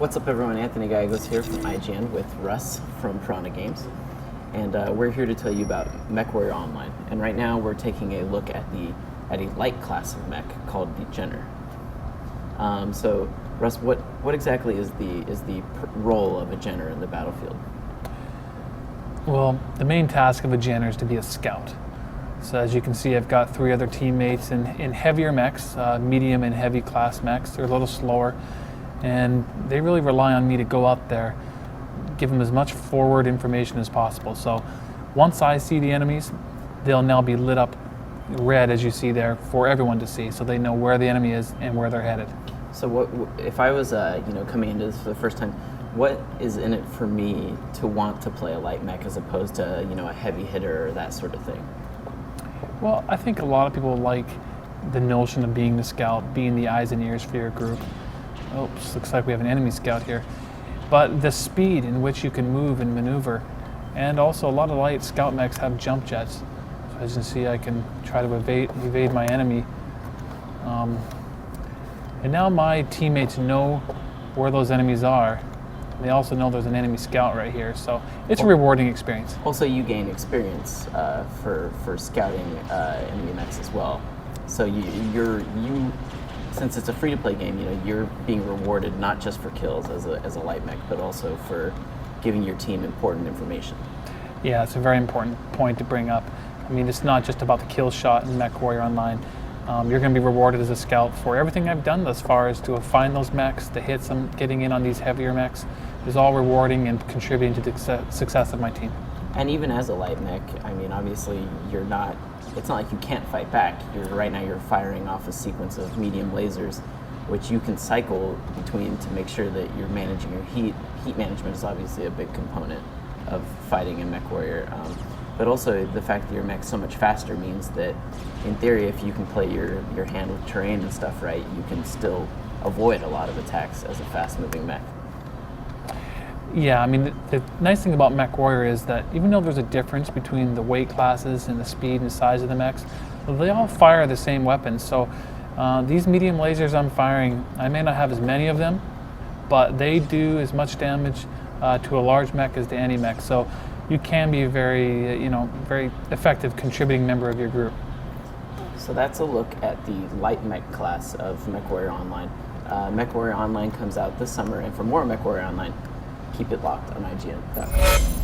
What's up, everyone? Anthony Gallegos here from IGN with Russ from Piranha Games, and we're here to tell you about MechWarrior Online. And right now, we're taking a look at a light class of mech called the Jenner. So, Russ, what exactly is the role of a Jenner in the battlefield? Well, the main task of a Jenner is to be a scout. So as you can see, I've got 3 other teammates in heavier mechs, medium and heavy class mechs. They're a little slower, and they really rely on me to go out there, give them as much forward information as possible. So once I see the enemies, they'll now be lit up red, as you see there, for everyone to see, so they know where the enemy is and where they're headed. So what if I was coming into this for the first time? What is in it for me to want to play a light mech as opposed to a heavy hitter or that sort of thing? Well, I think a lot of people like the notion of being the scout, being the eyes and ears for your group. Oops, looks like we have an enemy scout here. But the speed in which you can move and maneuver, and also a lot of light scout mechs have jump jets. So as you can see, I can try to evade my enemy. And now my teammates know where those enemies are. They also know there's an enemy scout right here, so it's a rewarding experience. Also, you gain experience for scouting enemy mechs as well. So since it's a free-to-play game, you're being rewarded not just for kills as a light mech, but also for giving your team important information. Yeah, it's a very important point to bring up. I mean, it's not just about the kill shot in MechWarrior Online. You're going to be rewarded as a scout for everything I've done thus far, is to find those mechs, the hits I'm getting in on these heavier mechs is all rewarding and contributing to the success of my team. And even as a light mech, I mean, obviously it's not like you can't fight back. Right now you're firing off a sequence of medium lasers, which you can cycle between to make sure that you're managing your heat. Heat management is obviously a big component of fighting in MechWarrior. But also the fact that your mech's so much faster means that, in theory, if you can play your hand with terrain and stuff right, you can still avoid a lot of attacks as a fast-moving mech. Yeah, I mean, the nice thing about MechWarrior is that even though there's a difference between the weight classes and the speed and size of the mechs, they all fire the same weapons. So these medium lasers I'm firing, I may not have as many of them, but they do as much damage to a large mech as to any mech. So you can be a very effective contributing member of your group. So that's a look at the light mech class of MechWarrior Online. MechWarrior Online comes out this summer, and for more MechWarrior Online, keep it locked on IGN.com.